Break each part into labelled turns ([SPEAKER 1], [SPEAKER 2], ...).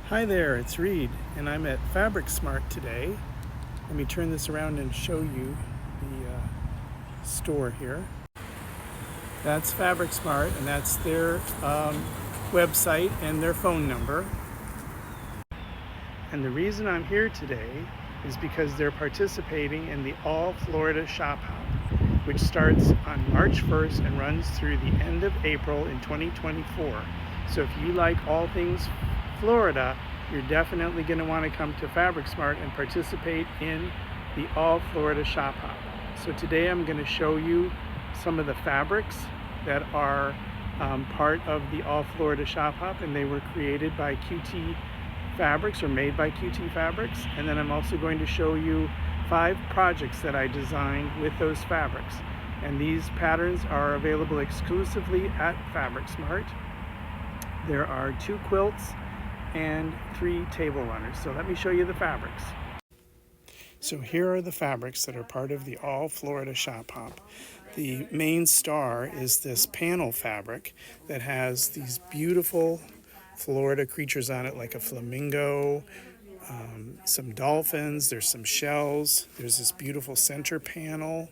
[SPEAKER 1] Hi there, it's Reed, and I'm at Fabric Smart today. Let me turn this around and show you the store here. That's Fabric Smart, and that's their website and their phone number. And the reason I'm here today is because they're participating in the All Florida Shop Hop, which starts on March 1st and runs through the end of April in 2024. So if you like all things Florida, you're definitely going to want to come to Fabric Smart and participate in the All Florida Shop Hop. So today I'm going to show you some of the fabrics that are part of the All Florida Shop Hop, and they were created by QT Fabrics or made by QT Fabrics. And then I'm also going to show you 5 projects that I designed with those fabrics. And these patterns are available exclusively at Fabric Smart. There are 2 quilts and 3 table runners. So let me show you the fabrics. So here are the fabrics that are part of the All Florida Shop Hop. The main star is this panel fabric that has these beautiful Florida creatures on it, like a flamingo, some dolphins, there's some shells, there's this beautiful center panel.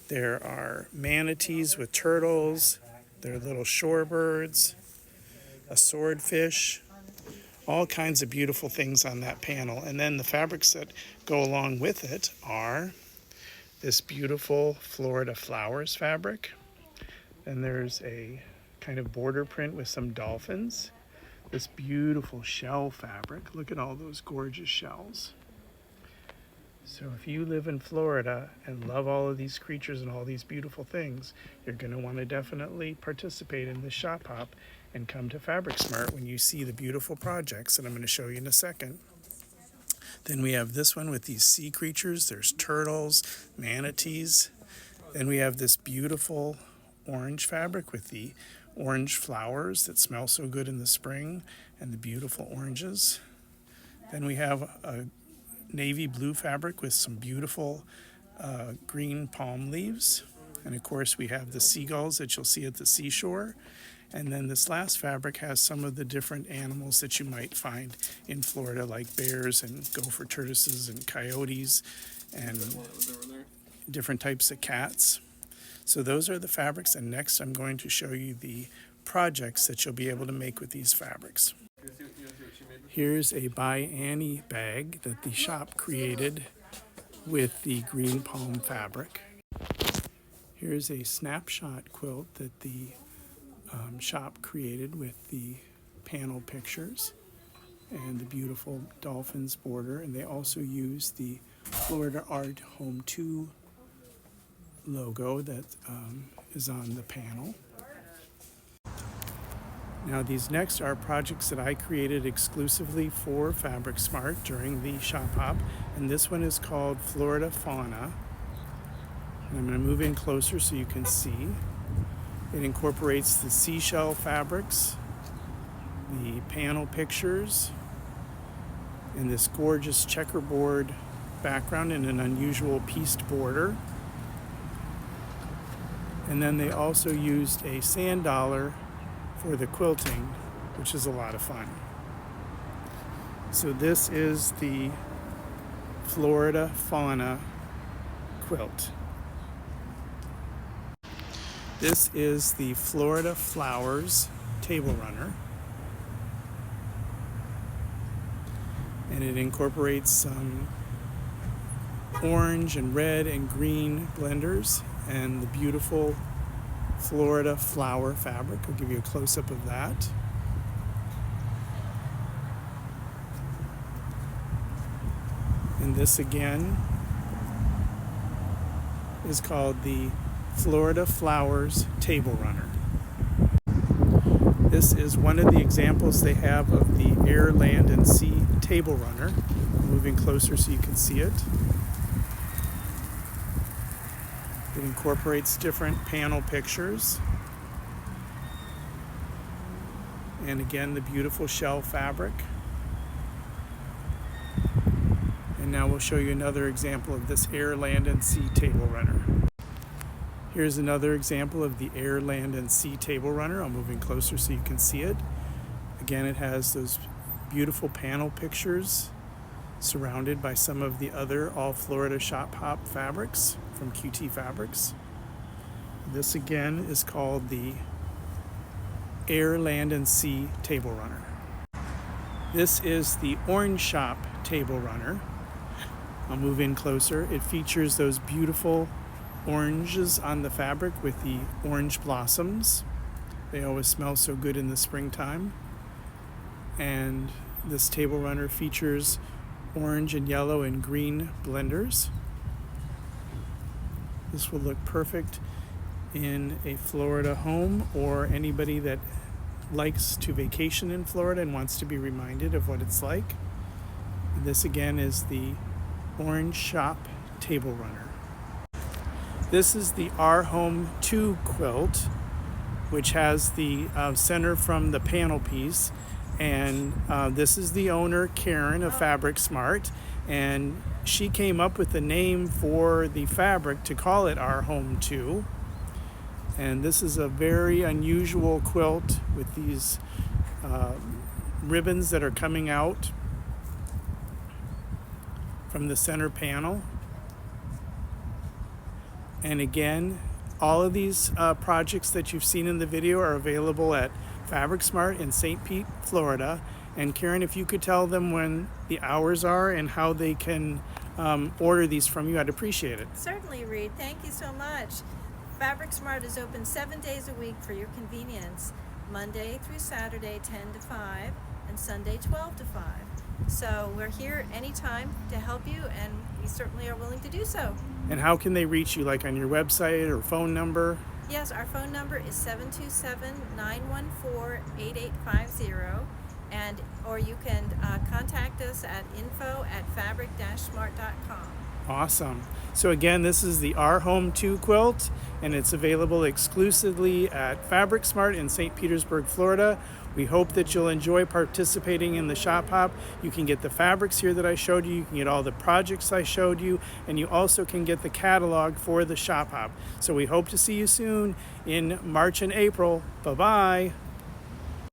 [SPEAKER 1] There are manatees with turtles, there are little shorebirds, a swordfish, all kinds of beautiful things on that panel. And then the fabrics that go along with it are this beautiful Florida flowers fabric. Then there's a kind of border print with some dolphins. This beautiful shell fabric. Look at all those gorgeous shells. So if you live in Florida and love all of these creatures and all these beautiful things, you're going to want to definitely participate in this shop hop and come to Fabric Smart when you see the beautiful projects that I'm going to show you in a second. Then we have this one with these sea creatures. There's turtles, manatees. Then we have this beautiful orange fabric with the orange flowers that smell so good in the spring and the beautiful oranges. Then we have a navy blue fabric with some beautiful green palm leaves. And of course we have the seagulls that you'll see at the seashore. And then this last fabric has some of the different animals that you might find in Florida, like bears and gopher tortoises and coyotes and different types of cats. So those are the fabrics, and next I'm going to show you the projects that you'll be able to make with these fabrics. Here's a By Annie bag that the shop created with the green palm fabric. Here's a Snapshot Quilt that the shop created with the panel pictures and the beautiful dolphins border, and they also use the Florida Art Home 2 logo that is on the panel. Now these next are projects that I created exclusively for Fabric Smart during the shop hop, and this one is called Florida Fauna. And I'm going to move in closer so you can see. It incorporates the seashell fabrics, the panel pictures, and this gorgeous checkerboard background in an unusual pieced border. And then they also used a sand dollar for the quilting, which is a lot of fun. So this is the Florida Fauna quilt. This is the Florida Flowers table runner, and it incorporates some orange and red and green blenders and the beautiful Florida flower fabric. I'll give you a close-up of that. And this again is called the Florida Flowers Table Runner. This is one of the examples they have of the air, land, and sea table runner. I'm moving closer so you can see it. It incorporates different panel pictures. And again, the beautiful shell fabric. And now we'll show you another example of this air, land, and sea table runner. Here's another example of the air, land, and sea table runner. I'm moving closer so you can see it. Again, it has those beautiful panel pictures surrounded by some of the other all Florida shop hop fabrics from QT Fabrics. This again is called the Air, Land, and Sea Table Runner. This is the Orange Shop Table Runner. I'll move in closer. It features those beautiful oranges on the fabric with the orange blossoms. They always smell so good in the springtime. And this table runner features orange and yellow and green blenders. This will look perfect in a Florida home, or anybody that likes to vacation in Florida and wants to be reminded of what it's like. And this again is the Orange Shop Table Runner. This is the Our Home 2 quilt, which has the center from the panel piece. And this is the owner, Karen of Fabric Smart, and she came up with the name for the fabric to call it Our Home 2. And this is a very unusual quilt with these ribbons that are coming out from the center panel. And again, all of these projects that you've seen in the video are available at Fabric Smart in St. Pete, Florida. And Karen, if you could tell them when the hours are and how they can order these from you, I'd appreciate it.
[SPEAKER 2] Certainly, Reed. Thank you so much. Fabric Smart is open 7 days a week for your convenience, Monday through Saturday 10 to 5 and Sunday 12 to 5. So we're here anytime to help you, and we certainly are willing to do so.
[SPEAKER 1] And how can they reach you, like on your website or phone number?
[SPEAKER 2] Yes, our phone number is 727-914-8850, and or you can contact us at info@fabric-smart.com.
[SPEAKER 1] Awesome. So again, this is the Our Home 2 quilt, and it's available exclusively at Fabric Smart in St. Petersburg, Florida. We hope that you'll enjoy participating in the shop hop. You can get the fabrics here that I showed you. You can get all the projects I showed you, and you also can get the catalog for the shop hop. So we hope to see you soon in March and April. Bye-bye.